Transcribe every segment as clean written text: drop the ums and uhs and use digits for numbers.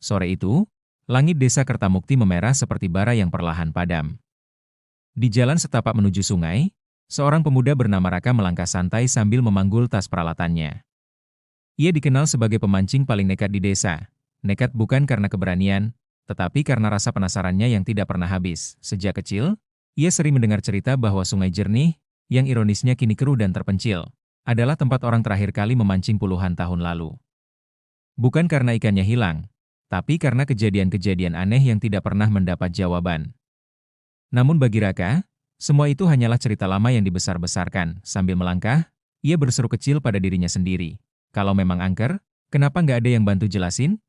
Sore itu, langit desa Kertamukti memerah seperti bara yang perlahan padam. Di jalan setapak menuju sungai, seorang pemuda bernama Raka melangkah santai sambil memanggul tas peralatannya. Ia dikenal sebagai pemancing paling nekat di desa. Nekat bukan karena keberanian, tetapi karena rasa penasarannya yang tidak pernah habis. Sejak kecil, ia sering mendengar cerita bahwa Sungai Jernih, yang ironisnya kini keruh dan terpencil, adalah tempat orang terakhir kali memancing puluhan tahun lalu. Bukan karena ikannya hilang, tapi karena kejadian-kejadian aneh yang tidak pernah mendapat jawaban. Namun bagi Raka, semua itu hanyalah cerita lama yang dibesar-besarkan. Sambil melangkah, ia berseru kecil pada dirinya sendiri. Kalau memang angker, kenapa nggak ada yang bantu jelasin?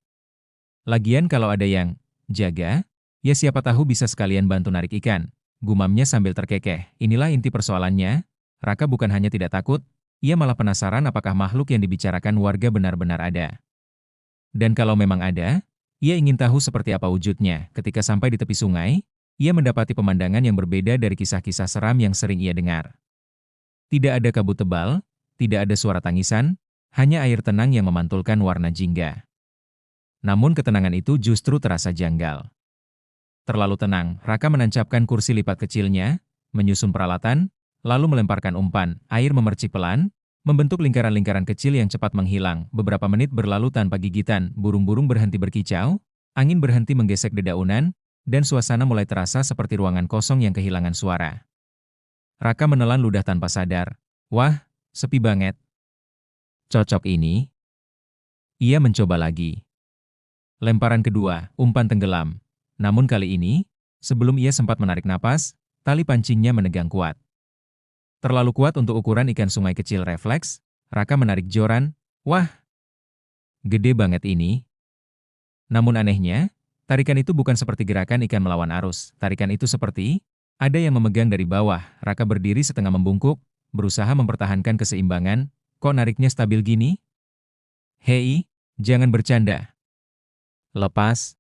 Lagian kalau ada yang jaga, ya siapa tahu bisa sekalian bantu narik ikan. Gumamnya sambil terkekeh. Inilah inti persoalannya. Raka bukan hanya tidak takut, ia malah penasaran apakah makhluk yang dibicarakan warga benar-benar ada. Dan kalau memang ada, ia ingin tahu seperti apa wujudnya. Ketika sampai di tepi sungai, ia mendapati pemandangan yang berbeda dari kisah-kisah seram yang sering ia dengar. Tidak ada kabut tebal, tidak ada suara tangisan, hanya air tenang yang memantulkan warna jingga. Namun ketenangan itu justru terasa janggal. Terlalu tenang, Raka menancapkan kursi lipat kecilnya, menyusun peralatan, lalu melemparkan umpan. Air memercik pelan, membentuk lingkaran-lingkaran kecil yang cepat menghilang. Beberapa menit berlalu tanpa gigitan, burung-burung berhenti berkicau, angin berhenti menggesek dedaunan, dan suasana mulai terasa seperti ruangan kosong yang kehilangan suara. Raka menelan ludah tanpa sadar. Wah, sepi banget. Cocok ini. Ia mencoba lagi. Lemparan kedua, umpan tenggelam. Namun kali ini, sebelum ia sempat menarik napas, tali pancingnya menegang kuat. Terlalu kuat untuk ukuran ikan sungai kecil refleks, Raka menarik joran. Wah, gede banget ini. Namun anehnya, tarikan itu bukan seperti gerakan ikan melawan arus. Tarikan itu seperti ada yang memegang dari bawah. Raka berdiri setengah membungkuk, berusaha mempertahankan keseimbangan. Kok nariknya stabil gini? Hei, jangan bercanda. Lepas.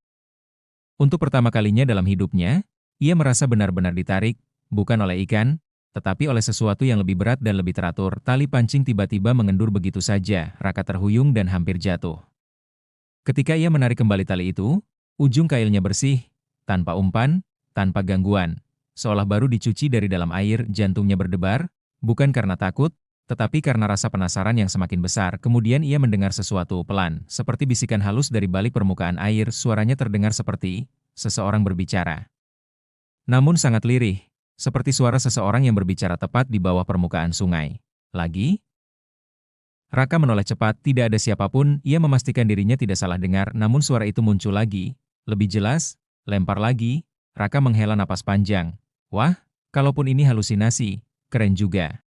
Untuk pertama kalinya dalam hidupnya, ia merasa benar-benar ditarik, bukan oleh ikan, tetapi oleh sesuatu yang lebih berat dan lebih teratur. Tali pancing tiba-tiba mengendur begitu saja. Raka terhuyung dan hampir jatuh. Ketika ia menarik kembali tali itu, ujung kailnya bersih, tanpa umpan, tanpa gangguan. Seolah baru dicuci dari dalam air, jantungnya berdebar, bukan karena takut, tetapi karena rasa penasaran yang semakin besar. Kemudian ia mendengar sesuatu pelan, seperti bisikan halus dari balik permukaan air. Suaranya terdengar seperti seseorang berbicara. Namun sangat lirih, seperti suara seseorang yang berbicara tepat di bawah permukaan sungai. Lagi? Raka menoleh cepat, tidak ada siapapun. Ia memastikan dirinya tidak salah dengar, namun suara itu muncul lagi. Lebih jelas, lempar lagi. Raka menghela napas panjang. Wah, kalaupun ini halusinasi, keren juga.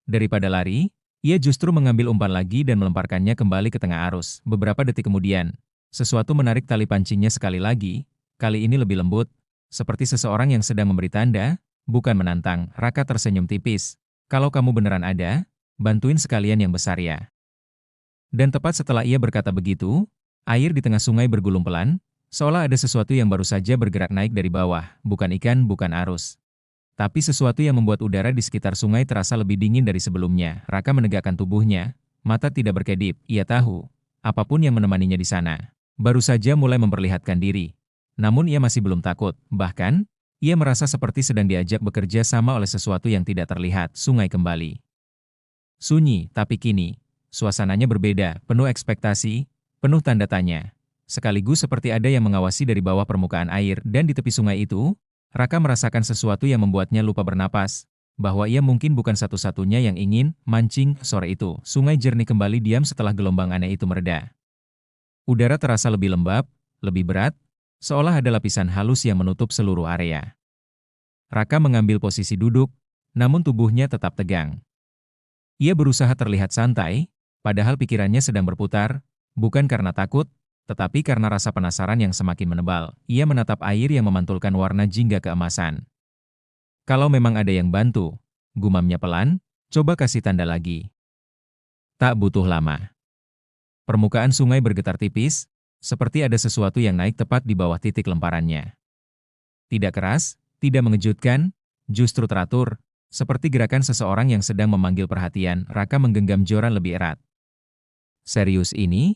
Daripada lari, ia justru mengambil umpan lagi dan melemparkannya kembali ke tengah arus. Beberapa detik kemudian, sesuatu menarik tali pancingnya sekali lagi, kali ini lebih lembut, seperti seseorang yang sedang memberi tanda, bukan menantang. Raka tersenyum tipis. Kalau kamu beneran ada, bantuin sekalian yang besar ya. Dan tepat setelah ia berkata begitu, air di tengah sungai bergulung pelan, seolah ada sesuatu yang baru saja bergerak naik dari bawah, bukan ikan, bukan arus. Tapi sesuatu yang membuat udara di sekitar sungai terasa lebih dingin dari sebelumnya. Raka menegakkan tubuhnya, mata tidak berkedip. Ia tahu, apapun yang menemaninya di sana, baru saja mulai memperlihatkan diri. Namun ia masih belum takut, bahkan, ia merasa seperti sedang diajak bekerja sama oleh sesuatu yang tidak terlihat. Sungai kembali sunyi, tapi kini, suasananya berbeda, penuh ekspektasi, penuh tanda tanya. Sekaligus seperti ada yang mengawasi dari bawah permukaan air, dan di tepi sungai itu, Raka merasakan sesuatu yang membuatnya lupa bernapas, bahwa ia mungkin bukan satu-satunya yang ingin mancing. Sore itu, sungai jernih kembali diam setelah gelombang aneh itu mereda. Udara terasa lebih lembab, lebih berat, seolah ada lapisan halus yang menutup seluruh area. Raka mengambil posisi duduk, namun tubuhnya tetap tegang. Ia berusaha terlihat santai, padahal pikirannya sedang berputar, bukan karena takut, tetapi karena rasa penasaran yang semakin menebal. Ia menatap air yang memantulkan warna jingga keemasan. Kalau memang ada yang bantu, gumamnya pelan, coba kasih tanda lagi. Tak butuh lama. Permukaan sungai bergetar tipis, seperti ada sesuatu yang naik tepat di bawah titik lemparannya. Tidak keras, tidak mengejutkan, justru teratur, seperti gerakan seseorang yang sedang memanggil perhatian. Raka menggenggam joran lebih erat. Serius ini?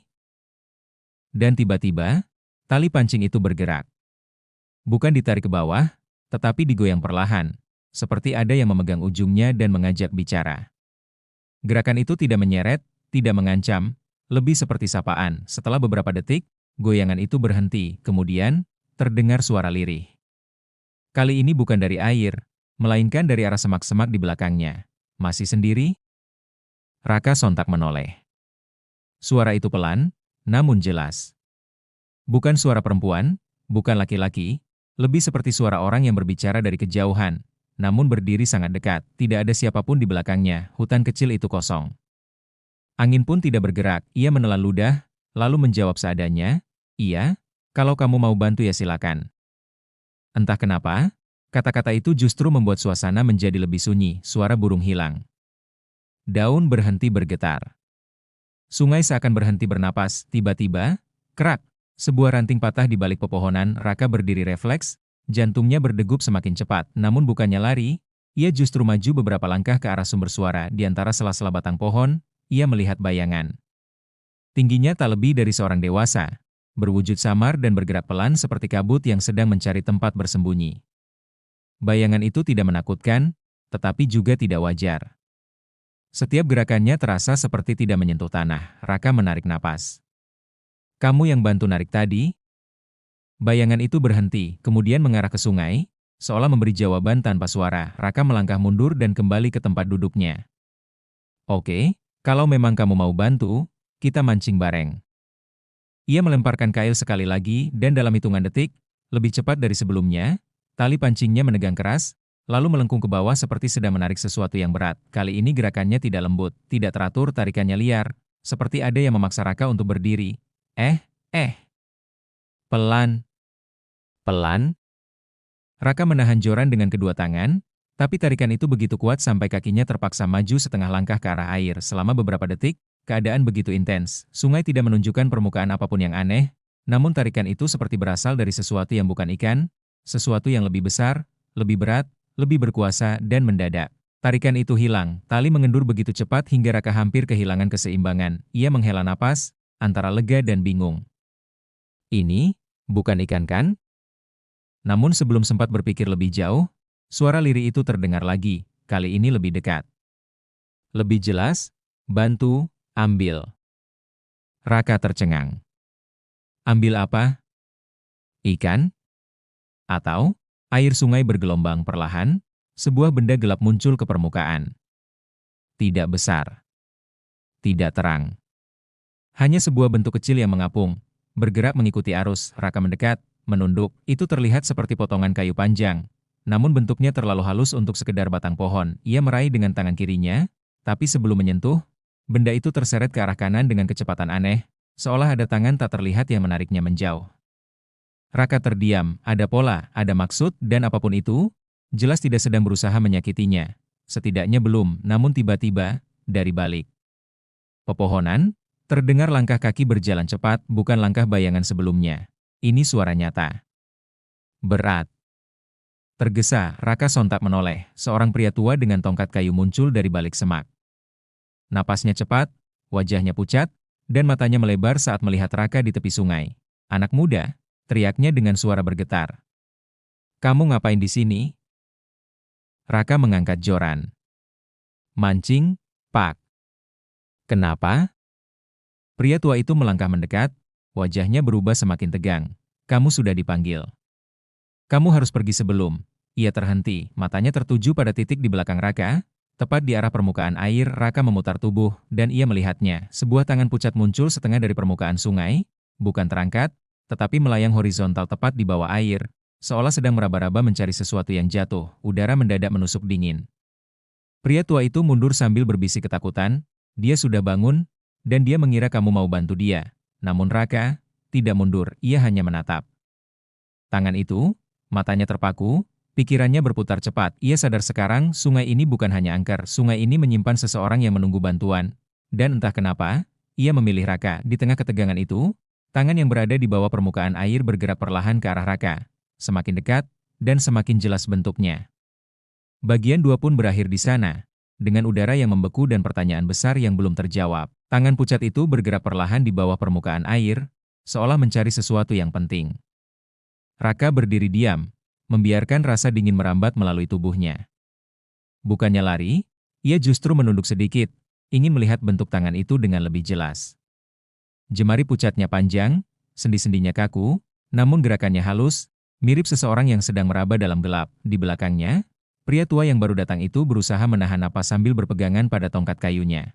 Dan tiba-tiba, Tali pancing itu bergerak. Bukan ditarik ke bawah, tetapi digoyang perlahan, seperti ada yang memegang ujungnya dan mengajak bicara. Gerakan itu tidak menyeret, tidak mengancam, lebih seperti sapaan. Setelah beberapa detik, goyangan itu berhenti, kemudian terdengar suara lirih. Kali ini bukan dari air, melainkan dari arah semak-semak di belakangnya. Masih sendiri? Raka sontak menoleh. Suara itu pelan, namun jelas. Bukan suara perempuan, bukan laki-laki, lebih seperti suara orang yang berbicara dari kejauhan, namun berdiri sangat dekat, tidak ada siapapun di belakangnya, hutan kecil itu kosong. Angin pun tidak bergerak, ia menelan ludah, lalu menjawab seadanya, "Iya, kalau kamu mau bantu ya silakan." Entah kenapa, kata-kata itu justru membuat suasana menjadi lebih sunyi, suara burung hilang. Daun berhenti bergetar. Sungai seakan berhenti bernapas, tiba-tiba, kerak, sebuah ranting patah di balik pepohonan. Raka berdiri refleks, jantungnya berdegup semakin cepat, namun bukannya lari, ia justru maju beberapa langkah ke arah sumber suara. Di antara sela-sela batang pohon, ia melihat bayangan. Tingginya tak lebih dari seorang dewasa, berwujud samar dan bergerak pelan seperti kabut yang sedang mencari tempat bersembunyi. Bayangan itu tidak menakutkan, tetapi juga tidak wajar. Setiap gerakannya terasa seperti tidak menyentuh tanah. Raka menarik napas. "Kamu yang bantu narik tadi?" Bayangan itu berhenti, kemudian mengarah ke sungai, seolah memberi jawaban tanpa suara. Raka melangkah mundur dan kembali ke tempat duduknya. "Oke, kalau memang kamu mau bantu, kita mancing bareng." Ia melemparkan kail sekali lagi dan dalam hitungan detik, lebih cepat dari sebelumnya, tali pancingnya menegang keras, lalu melengkung ke bawah seperti sedang menarik sesuatu yang berat. Kali ini gerakannya tidak lembut, tidak teratur, tarikannya liar, seperti ada yang memaksa Raka untuk berdiri. Pelan, pelan. Raka menahan joran dengan kedua tangan, tapi tarikan itu begitu kuat sampai kakinya terpaksa maju setengah langkah ke arah air. Selama beberapa detik, keadaan begitu intens. Sungai tidak menunjukkan permukaan apapun yang aneh, namun tarikan itu seperti berasal dari sesuatu yang bukan ikan, sesuatu yang lebih besar, lebih berat, lebih berkuasa, dan mendadak. Tarikan itu hilang, tali mengendur begitu cepat hingga Raka hampir kehilangan keseimbangan. Ia menghela napas, antara lega dan bingung. Ini, bukan ikan kan? Namun sebelum sempat berpikir lebih jauh, suara lirih itu terdengar lagi, kali ini lebih dekat. Lebih jelas, "Bantu, ambil." Raka tercengang. Ambil apa? Ikan? Atau, air sungai bergelombang perlahan, sebuah benda gelap muncul ke permukaan. Tidak besar. Tidak terang. Hanya sebuah bentuk kecil yang mengapung, bergerak mengikuti arus. Raka mendekat, menunduk, itu terlihat seperti potongan kayu panjang. Namun bentuknya terlalu halus untuk sekedar batang pohon. Ia meraih dengan tangan kirinya, tapi sebelum menyentuh, benda itu terseret ke arah kanan dengan kecepatan aneh, seolah ada tangan tak terlihat yang menariknya menjauh. Raka terdiam, ada pola, ada maksud, dan apapun itu, jelas tidak sedang berusaha menyakitinya. Setidaknya belum, namun tiba-tiba, dari balik pepohonan, terdengar langkah kaki berjalan cepat, bukan langkah bayangan sebelumnya. Ini suara nyata. Berat. Tergesa, Raka sontak menoleh. Seorang pria tua dengan tongkat kayu muncul dari balik semak. Napasnya cepat, wajahnya pucat, dan matanya melebar saat melihat Raka di tepi sungai. "Anak muda," teriaknya dengan suara bergetar. "Kamu ngapain di sini?" Raka mengangkat joran. "Mancing, Pak." "Kenapa?" Pria tua itu melangkah mendekat, wajahnya berubah semakin tegang. "Kamu sudah dipanggil. Kamu harus pergi sebelum." Ia terhenti, matanya tertuju pada titik di belakang Raka, tepat di arah permukaan air. Raka memutar tubuh, dan ia melihatnya. Sebuah tangan pucat muncul setengah dari permukaan sungai, bukan terangkat, tetapi melayang horizontal tepat di bawah air, seolah sedang meraba-raba mencari sesuatu yang jatuh. Udara mendadak menusuk dingin. Pria tua itu mundur sambil berbisik ketakutan. Dia sudah bangun, dan dia mengira kamu mau bantu dia. Namun Raka tidak mundur, ia hanya menatap. Tangan itu, matanya terpaku, pikirannya berputar cepat. Ia sadar sekarang, sungai ini bukan hanya angker, sungai ini menyimpan seseorang yang menunggu bantuan. Dan entah kenapa, ia memilih Raka. Di tengah ketegangan itu, tangan yang berada di bawah permukaan air bergerak perlahan ke arah Raka. Semakin dekat, dan semakin jelas bentuknya. Bagian dua pun berakhir di sana, dengan udara yang membeku dan pertanyaan besar yang belum terjawab. Tangan pucat itu bergerak perlahan di bawah permukaan air, seolah mencari sesuatu yang penting. Raka berdiri diam, membiarkan rasa dingin merambat melalui tubuhnya. Bukannya lari, ia justru menunduk sedikit, ingin melihat bentuk tangan itu dengan lebih jelas. Jemari pucatnya panjang, sendi-sendinya kaku, namun gerakannya halus, mirip seseorang yang sedang meraba dalam gelap. Di belakangnya, pria tua yang baru datang itu berusaha menahan napas sambil berpegangan pada tongkat kayunya.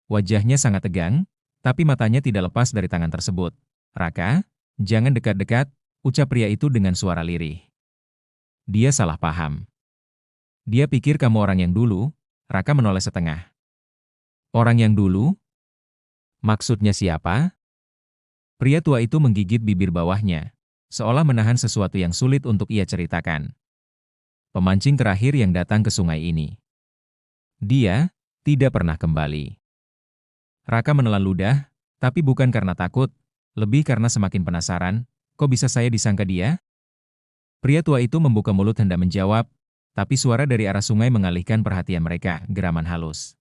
Wajahnya sangat tegang, tapi matanya tidak lepas dari tangan tersebut. "Raka, jangan dekat-dekat," ucap pria itu dengan suara lirih. Dia salah paham. Dia pikir kamu orang yang dulu. Raka menoleh setengah. Orang yang dulu? Maksudnya siapa? Pria tua itu menggigit bibir bawahnya, seolah menahan sesuatu yang sulit untuk ia ceritakan. Pemancing terakhir yang datang ke sungai ini. Dia tidak pernah kembali. Raka menelan ludah, tapi bukan karena takut, lebih karena semakin penasaran. Kok bisa saya disangka dia? Pria tua itu membuka mulut hendak menjawab, tapi suara dari arah sungai mengalihkan perhatian mereka, geraman halus.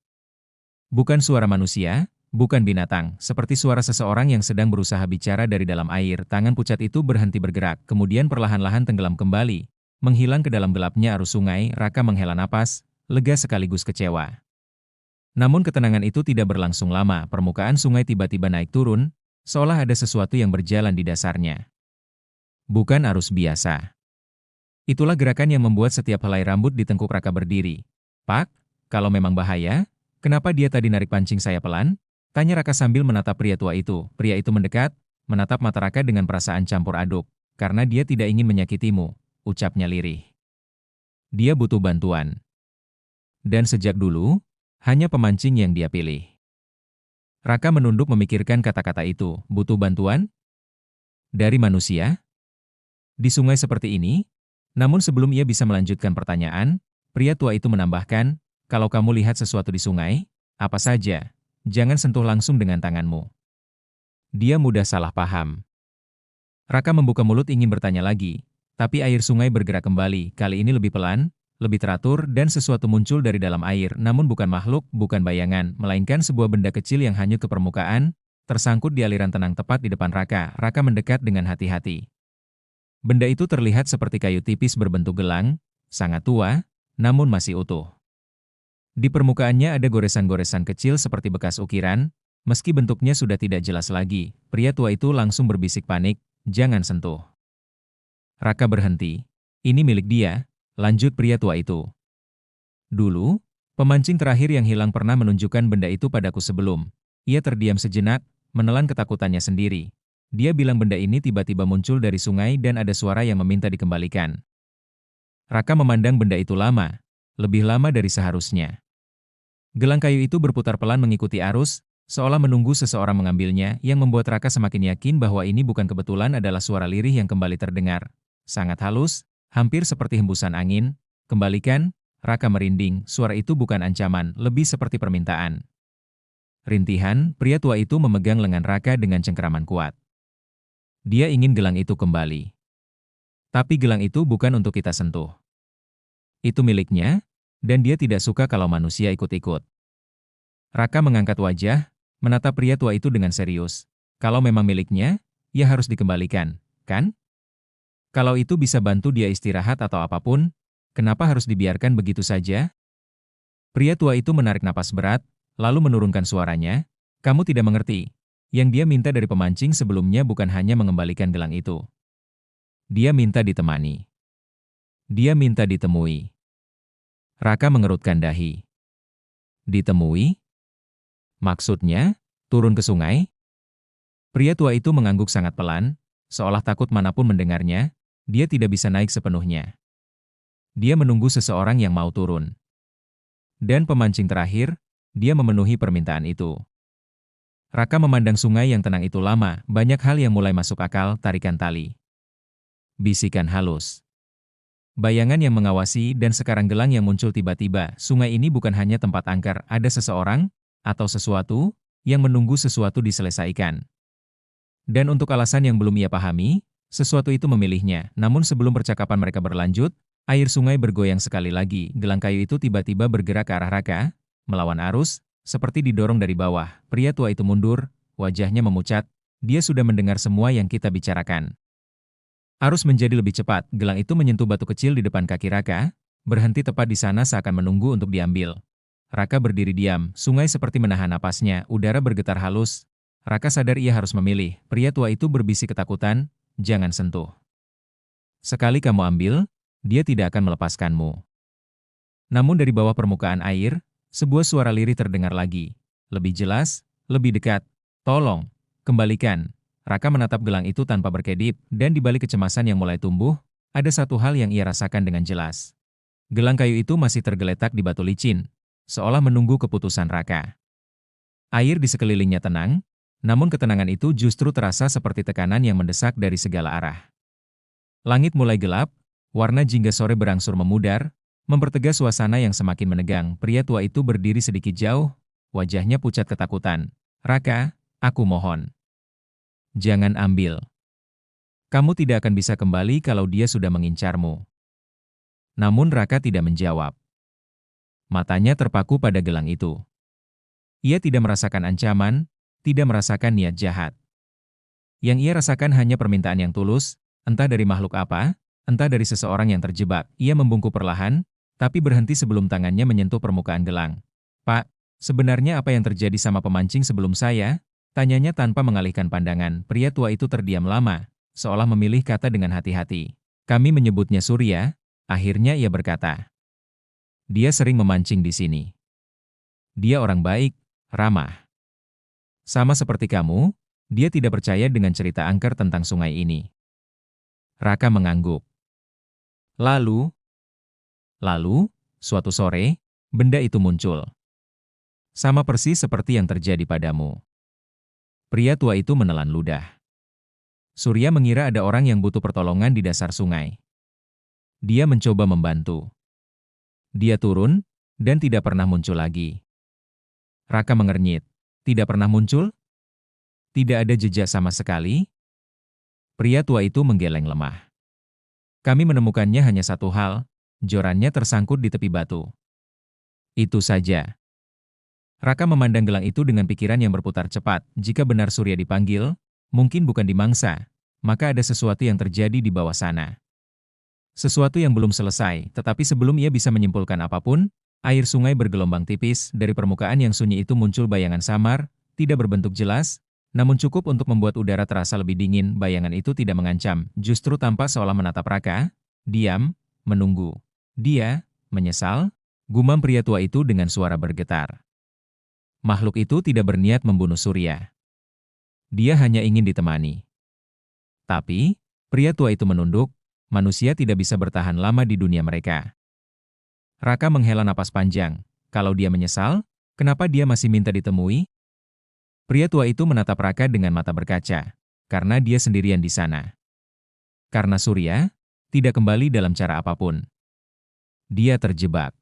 Bukan suara manusia, bukan binatang, seperti suara seseorang yang sedang berusaha bicara dari dalam air. Tangan pucat itu berhenti bergerak, kemudian perlahan-lahan tenggelam kembali, menghilang ke dalam gelapnya arus sungai. Raka menghela napas, lega sekaligus kecewa. Namun ketenangan itu tidak berlangsung lama. Permukaan sungai tiba-tiba naik turun, seolah ada sesuatu yang berjalan di dasarnya. Bukan arus biasa. Itulah gerakan yang membuat setiap helai rambut di tengkuk Raka berdiri. "Pak, kalau memang bahaya, kenapa dia tadi narik pancing saya pelan?" tanya Raka sambil menatap pria tua itu. Pria itu mendekat, menatap mata Raka dengan perasaan campur aduk. "Karena dia tidak ingin menyakitimu," ucapnya lirih. "Dia butuh bantuan. Dan sejak dulu, hanya pemancing yang dia pilih." Raka menunduk memikirkan kata-kata itu. Butuh bantuan? Dari manusia? Di sungai seperti ini? Namun sebelum ia bisa melanjutkan pertanyaan, pria tua itu menambahkan, "Kalau kamu lihat sesuatu di sungai, apa saja, jangan sentuh langsung dengan tanganmu." Dia mudah salah paham. Raka membuka mulut ingin bertanya lagi, tapi air sungai bergerak kembali, kali ini lebih pelan, lebih teratur, dan sesuatu muncul dari dalam air, namun bukan makhluk, bukan bayangan, melainkan sebuah benda kecil yang hanyut ke permukaan, tersangkut di aliran tenang tepat di depan Raka. Raka mendekat dengan hati-hati. Benda itu terlihat seperti kayu tipis berbentuk gelang, sangat tua, namun masih utuh. Di permukaannya ada goresan-goresan kecil seperti bekas ukiran, meski bentuknya sudah tidak jelas lagi. Pria tua itu langsung berbisik panik, "Jangan sentuh." Raka berhenti. "Ini milik dia," lanjut pria tua itu. "Dulu, pemancing terakhir yang hilang pernah menunjukkan benda itu padaku sebelum." Ia terdiam sejenak, menelan ketakutannya sendiri. Dia bilang benda ini tiba-tiba muncul dari sungai dan ada suara yang meminta dikembalikan. Raka memandang benda itu lama, lebih lama dari seharusnya. Gelang kayu itu berputar pelan mengikuti arus, seolah menunggu seseorang mengambilnya, yang membuat Raka semakin yakin bahwa ini bukan kebetulan. Adalah suara lirih yang kembali terdengar. Sangat halus, hampir seperti hembusan angin. "Kembalikan." Raka merinding, suara itu bukan ancaman, lebih seperti permintaan. Rintihan, pria tua itu memegang lengan Raka dengan cengkeraman kuat. Dia ingin gelang itu kembali. Tapi gelang itu bukan untuk kita sentuh. Itu miliknya, dan dia tidak suka kalau manusia ikut-ikut. Raka mengangkat wajah, menatap pria tua itu dengan serius. "Kalau memang miliknya, ya harus dikembalikan, kan? Kalau itu bisa bantu dia istirahat atau apapun, kenapa harus dibiarkan begitu saja?" Pria tua itu menarik napas berat, lalu menurunkan suaranya, "Kamu tidak mengerti. Yang dia minta dari pemancing sebelumnya bukan hanya mengembalikan gelang itu. Dia minta ditemani. Dia minta ditemui." Raka mengerutkan dahi. "Ditemui? Maksudnya, turun ke sungai?" Pria tua itu mengangguk sangat pelan, seolah takut manapun mendengarnya. Dia tidak bisa naik sepenuhnya. Dia menunggu seseorang yang mau turun. Dan pemancing terakhir, dia memenuhi permintaan itu. Raka memandang sungai yang tenang itu lama, banyak hal yang mulai masuk akal. Tarikan tali. Bisikan halus. Bayangan yang mengawasi, dan sekarang gelang yang muncul tiba-tiba. Sungai ini bukan hanya tempat angker, ada seseorang, atau sesuatu, yang menunggu sesuatu diselesaikan. Dan untuk alasan yang belum ia pahami, sesuatu itu memilihnya. Namun sebelum percakapan mereka berlanjut, air sungai bergoyang sekali lagi. Gelang kayu itu tiba-tiba bergerak ke arah Raka, melawan arus, seperti didorong dari bawah. Pria tua itu mundur, wajahnya memucat. Dia sudah mendengar semua yang kita bicarakan. Arus menjadi lebih cepat, gelang itu menyentuh batu kecil di depan kaki Raka, berhenti tepat di sana seakan menunggu untuk diambil. Raka berdiri diam, sungai seperti menahan napasnya, udara bergetar halus. Raka sadar ia harus memilih, pria tua itu berbisik ketakutan, jangan sentuh. Sekali kamu ambil, dia tidak akan melepaskanmu. Namun dari bawah permukaan air, sebuah suara lirih terdengar lagi. Lebih jelas, lebih dekat. Tolong, kembalikan. Raka menatap gelang itu tanpa berkedip, dan di balik kecemasan yang mulai tumbuh, ada satu hal yang ia rasakan dengan jelas. Gelang kayu itu masih tergeletak di batu licin, seolah menunggu keputusan Raka. Air di sekelilingnya tenang, namun ketenangan itu justru terasa seperti tekanan yang mendesak dari segala arah. Langit mulai gelap, warna jingga sore berangsur memudar, mempertegas suasana yang semakin menegang. Pria tua itu berdiri sedikit jauh, wajahnya pucat ketakutan. Raka, aku mohon. Jangan ambil. Kamu tidak akan bisa kembali kalau dia sudah mengincarmu. Namun Raka tidak menjawab. Matanya terpaku pada gelang itu. Ia tidak merasakan ancaman, tidak merasakan niat jahat. Yang ia rasakan hanya permintaan yang tulus, entah dari makhluk apa, entah dari seseorang yang terjebak. Ia membungkuk perlahan, tapi berhenti sebelum tangannya menyentuh permukaan gelang. Pak, sebenarnya apa yang terjadi sama pemancing sebelum saya? Tanyanya tanpa mengalihkan pandangan. Pria tua itu terdiam lama, seolah memilih kata dengan hati-hati. Kami menyebutnya Surya, akhirnya ia berkata. Dia sering memancing di sini. Dia orang baik, ramah. Sama seperti kamu, dia tidak percaya dengan cerita angker tentang sungai ini. Raka mengangguk. Lalu, suatu sore, benda itu muncul. Sama persis seperti yang terjadi padamu. Pria tua itu menelan ludah. Surya mengira ada orang yang butuh pertolongan di dasar sungai. Dia mencoba membantu. Dia turun, dan tidak pernah muncul lagi. Raka mengernyit. Tidak pernah muncul? Tidak ada jejak sama sekali? Pria tua itu menggeleng lemah. Kami menemukannya hanya satu hal, jorannya tersangkut di tepi batu. Itu saja. Raka memandang gelang itu dengan pikiran yang berputar cepat. Jika benar Surya dipanggil, mungkin bukan dimangsa, maka ada sesuatu yang terjadi di bawah sana. Sesuatu yang belum selesai, tetapi sebelum ia bisa menyimpulkan apapun, air sungai bergelombang tipis. Dari permukaan yang sunyi itu muncul bayangan samar, tidak berbentuk jelas, namun cukup untuk membuat udara terasa lebih dingin. Bayangan itu tidak mengancam, justru tampak seolah menatap Raka, diam, menunggu. Dia, menyesal, gumam pria tua itu dengan suara bergetar. Makhluk itu tidak berniat membunuh Surya. Dia hanya ingin ditemani. Tapi, pria tua itu menunduk, manusia tidak bisa bertahan lama di dunia mereka. Raka menghela napas panjang. Kalau dia menyesal, kenapa dia masih minta ditemui? Pria tua itu menatap Raka dengan mata berkaca, karena dia sendirian di sana. Karena Surya tidak kembali dalam cara apapun. Dia terjebak.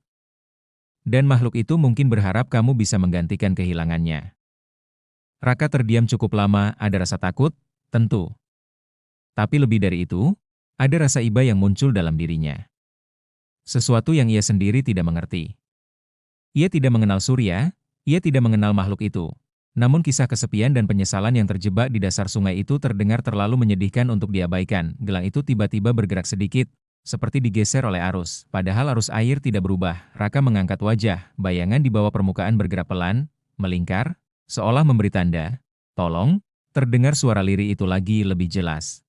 Dan makhluk itu mungkin berharap kamu bisa menggantikan kehilangannya. Raka terdiam cukup lama, ada rasa takut, tentu. Tapi lebih dari itu, ada rasa iba yang muncul dalam dirinya. Sesuatu yang ia sendiri tidak mengerti. Ia tidak mengenal Surya, ia tidak mengenal makhluk itu. Namun kisah kesepian dan penyesalan yang terjebak di dasar sungai itu terdengar terlalu menyedihkan untuk diabaikan. Gelang itu tiba-tiba bergerak sedikit, seperti digeser oleh arus. Padahal arus air tidak berubah. Raka mengangkat wajah, bayangan di bawah permukaan bergerak pelan, melingkar, seolah memberi tanda. Tolong, terdengar suara lirih itu lagi lebih jelas.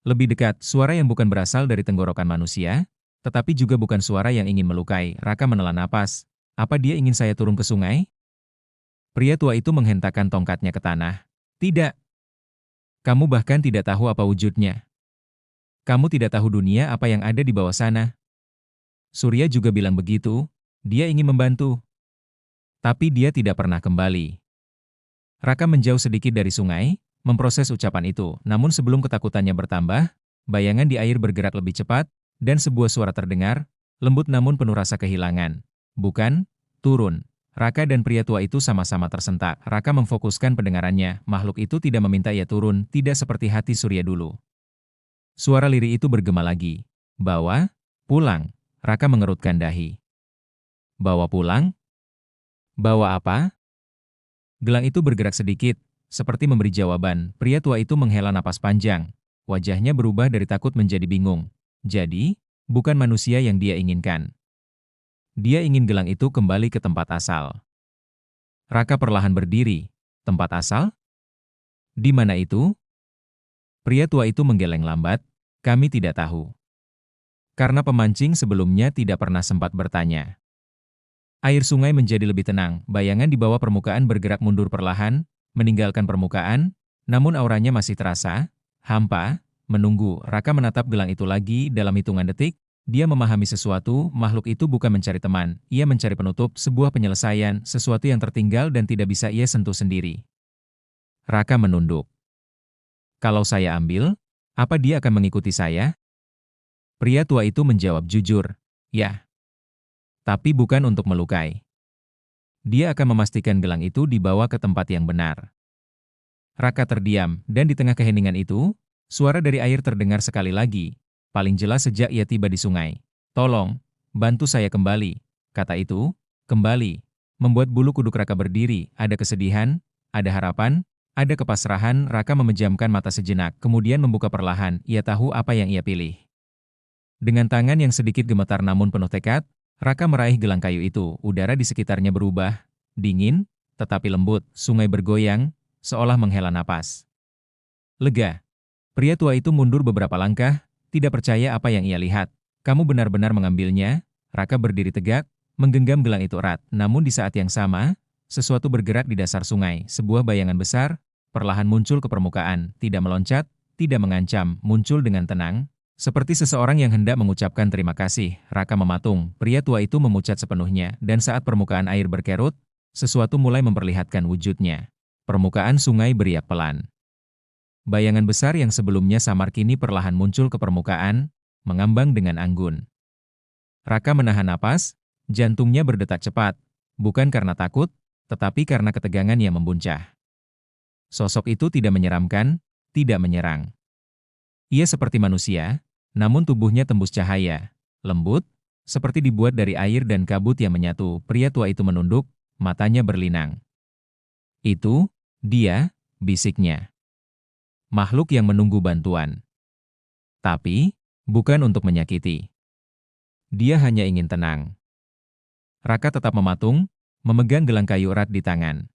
Lebih dekat, suara yang bukan berasal dari tenggorokan manusia, tetapi juga bukan suara yang ingin melukai. Raka menelan napas. Apa dia ingin saya turun ke sungai? Pria tua itu menghentakkan tongkatnya ke tanah. Tidak. Kamu bahkan tidak tahu apa wujudnya. Kamu tidak tahu dunia apa yang ada di bawah sana. Surya juga bilang begitu, dia ingin membantu. Tapi dia tidak pernah kembali. Raka menjauh sedikit dari sungai, memproses ucapan itu. Namun sebelum ketakutannya bertambah, bayangan di air bergerak lebih cepat, dan sebuah suara terdengar, lembut namun penuh rasa kehilangan. Bukan, turun. Raka dan pria tua itu sama-sama tersentak. Raka memfokuskan pendengarannya, makhluk itu tidak meminta ia turun, tidak seperti hati Surya dulu. Suara lirih itu bergema lagi. Bawa, pulang. Raka mengerutkan dahi. Bawa pulang? Bawa apa? Gelang itu bergerak sedikit, Seperti memberi jawaban, pria tua itu menghela napas panjang. Wajahnya berubah dari takut menjadi bingung. Jadi, bukan manusia yang dia inginkan. Dia ingin gelang itu kembali ke tempat asal. Raka perlahan berdiri. Tempat asal? Di mana itu? Pria tua itu menggeleng lambat. Kami tidak tahu. Karena pemancing sebelumnya tidak pernah sempat bertanya. Air sungai menjadi lebih tenang, bayangan di bawah permukaan bergerak mundur perlahan, meninggalkan permukaan, namun auranya masih terasa, hampa, menunggu. Raka menatap gelang itu lagi dalam hitungan detik, dia memahami sesuatu, makhluk itu bukan mencari teman, ia mencari penutup, sebuah penyelesaian, sesuatu yang tertinggal dan tidak bisa ia sentuh sendiri. Raka menunduk. Kalau saya ambil, apa dia akan mengikuti saya? Pria tua itu menjawab jujur, ya. Tapi bukan untuk melukai. Dia akan memastikan gelang itu dibawa ke tempat yang benar. Raka terdiam, dan di tengah keheningan itu, suara dari air terdengar sekali lagi, paling jelas sejak ia tiba di sungai. Tolong, bantu saya kembali. Kata itu, kembali, membuat bulu kuduk Raka berdiri, ada kesedihan, ada harapan, ada kepasrahan. Raka memejamkan mata sejenak, kemudian membuka perlahan, ia tahu apa yang ia pilih. Dengan tangan yang sedikit gemetar namun penuh tekad, Raka meraih gelang kayu itu, udara di sekitarnya berubah, dingin, tetapi lembut, sungai bergoyang, seolah menghela napas. Lega. Pria tua itu mundur beberapa langkah, tidak percaya apa yang ia lihat. Kamu benar-benar mengambilnya? Raka berdiri tegak, menggenggam gelang itu erat, namun di saat yang sama, sesuatu bergerak di dasar sungai, sebuah bayangan besar, perlahan muncul ke permukaan, tidak meloncat, tidak mengancam, muncul dengan tenang, seperti seseorang yang hendak mengucapkan terima kasih. Raka mematung, pria tua itu memucat sepenuhnya, dan saat permukaan air berkerut, sesuatu mulai memperlihatkan wujudnya. Permukaan sungai beriak pelan. Bayangan besar yang sebelumnya samar kini perlahan muncul ke permukaan, mengambang dengan anggun. Raka menahan napas, jantungnya berdetak cepat, bukan karena takut, tetapi karena ketegangan yang membuncah. Sosok itu tidak menyeramkan, tidak menyerang. Ia seperti manusia, namun tubuhnya tembus cahaya, lembut, seperti dibuat dari air dan kabut yang menyatu. Pria tua itu menunduk, matanya berlinang. Itu, dia, bisiknya. Makhluk yang menunggu bantuan. Tapi, bukan untuk menyakiti. Dia hanya ingin tenang. Raka tetap mematung, memegang gelang kayu erat di tangan.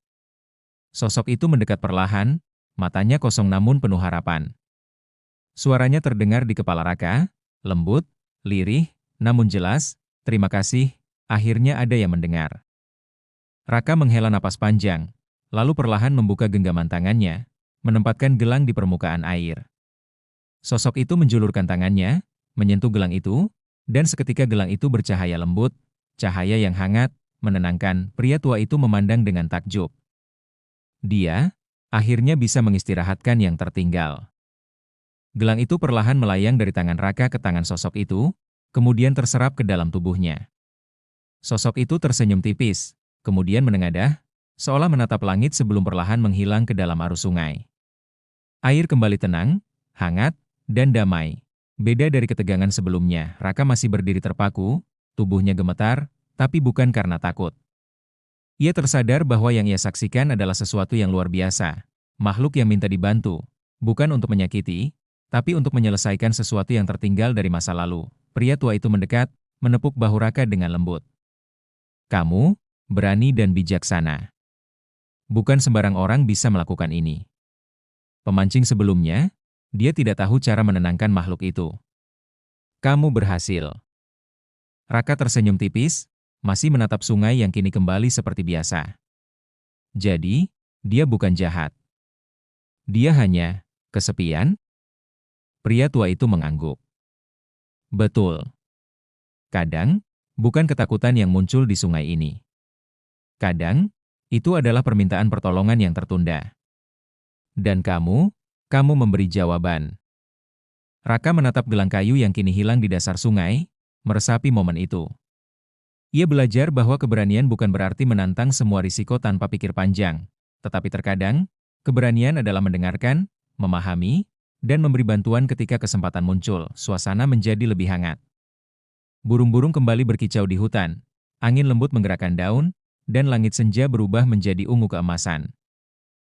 Sosok itu mendekat perlahan, matanya kosong namun penuh harapan. Suaranya terdengar di kepala Raka, lembut, lirih, namun jelas, terima kasih, akhirnya ada yang mendengar. Raka menghela napas panjang, lalu perlahan membuka genggaman tangannya, menempatkan gelang di permukaan air. Sosok itu menjulurkan tangannya, menyentuh gelang itu, dan seketika gelang itu bercahaya lembut, cahaya yang hangat, menenangkan. Pria tua itu memandang dengan takjub. Dia, akhirnya bisa mengistirahatkan yang tertinggal. Gelang itu perlahan melayang dari tangan Raka ke tangan sosok itu, kemudian terserap ke dalam tubuhnya. Sosok itu tersenyum tipis, kemudian menengadah, seolah menatap langit sebelum perlahan menghilang ke dalam arus sungai. Air kembali tenang, hangat, dan damai. Beda dari ketegangan sebelumnya, Raka masih berdiri terpaku, tubuhnya gemetar, tapi bukan karena takut. Ia tersadar bahwa yang ia saksikan adalah sesuatu yang luar biasa, makhluk yang minta dibantu, bukan untuk menyakiti, tapi untuk menyelesaikan sesuatu yang tertinggal dari masa lalu. Pria tua itu mendekat, menepuk bahu Raka dengan lembut. Kamu, berani dan bijaksana. Bukan sembarang orang bisa melakukan ini. Pemancing sebelumnya, dia tidak tahu cara menenangkan makhluk itu. Kamu berhasil. Raka tersenyum tipis, masih menatap sungai yang kini kembali seperti biasa. Jadi, dia bukan jahat. Dia hanya kesepian. Pria tua itu mengangguk. Betul. Kadang, bukan ketakutan yang muncul di sungai ini. Kadang, itu adalah permintaan pertolongan yang tertunda. Dan kamu memberi jawaban. Raka menatap gelang kayu yang kini hilang di dasar sungai, meresapi momen itu. Ia belajar bahwa keberanian bukan berarti menantang semua risiko tanpa pikir panjang, tetapi terkadang, keberanian adalah mendengarkan, memahami, dan memberi bantuan ketika kesempatan muncul. Suasana menjadi lebih hangat. Burung-burung kembali berkicau di hutan, angin lembut menggerakkan daun, dan langit senja berubah menjadi ungu keemasan.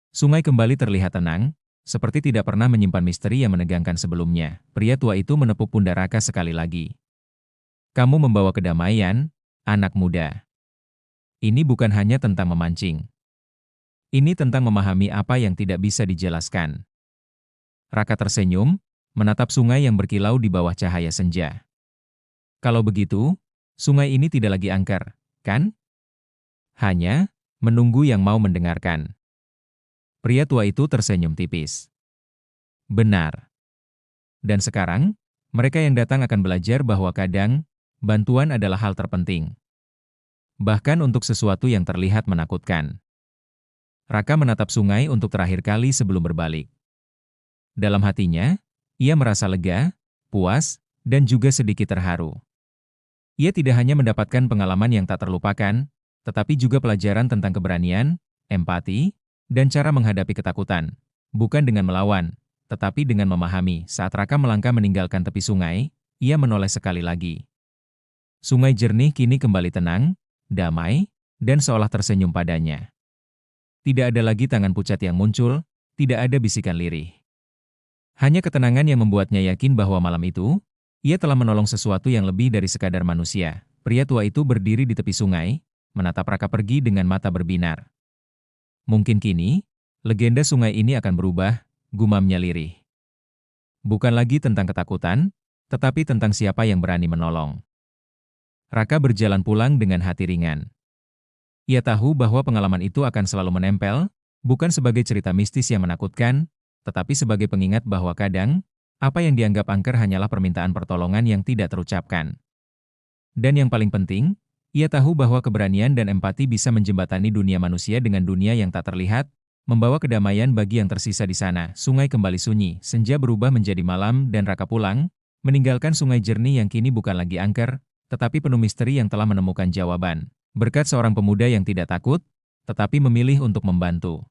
Sungai kembali terlihat tenang, seperti tidak pernah menyimpan misteri yang menegangkan sebelumnya. Pria tua itu menepuk pundak Raka sekali lagi. Kamu membawa kedamaian, anak muda. Ini bukan hanya tentang memancing. Ini tentang memahami apa yang tidak bisa dijelaskan. Raka tersenyum, menatap sungai yang berkilau di bawah cahaya senja. Kalau begitu, sungai ini tidak lagi angker, kan? Hanya menunggu yang mau mendengarkan. Pria tua itu tersenyum tipis. Benar. Dan sekarang, mereka yang datang akan belajar bahwa kadang, bantuan adalah hal terpenting. Bahkan untuk sesuatu yang terlihat menakutkan. Raka menatap sungai untuk terakhir kali sebelum berbalik. Dalam hatinya, ia merasa lega, puas, dan juga sedikit terharu. Ia tidak hanya mendapatkan pengalaman yang tak terlupakan, tetapi juga pelajaran tentang keberanian, empati, dan cara menghadapi ketakutan. Bukan dengan melawan, tetapi dengan memahami. Saat Raka melangkah meninggalkan tepi sungai, ia menoleh sekali lagi. Sungai jernih kini kembali tenang, damai, dan seolah tersenyum padanya. Tidak ada lagi tangan pucat yang muncul, tidak ada bisikan lirih. Hanya ketenangan yang membuatnya yakin bahwa malam itu, ia telah menolong sesuatu yang lebih dari sekadar manusia. Pria tua itu berdiri di tepi sungai, menatap Raka pergi dengan mata berbinar. Mungkin kini, legenda sungai ini akan berubah, gumamnya lirih. Bukan lagi tentang ketakutan, tetapi tentang siapa yang berani menolong. Raka berjalan pulang dengan hati ringan. Ia tahu bahwa pengalaman itu akan selalu menempel, bukan sebagai cerita mistis yang menakutkan, tetapi sebagai pengingat bahwa kadang, apa yang dianggap angker hanyalah permintaan pertolongan yang tidak terucapkan. Dan yang paling penting, ia tahu bahwa keberanian dan empati bisa menjembatani dunia manusia dengan dunia yang tak terlihat, membawa kedamaian bagi yang tersisa di sana. Sungai kembali sunyi, senja berubah menjadi malam dan Raka pulang, meninggalkan sungai jernih yang kini bukan lagi angker, tetapi penuh misteri yang telah menemukan jawaban. Berkat seorang pemuda yang tidak takut, tetapi memilih untuk membantu.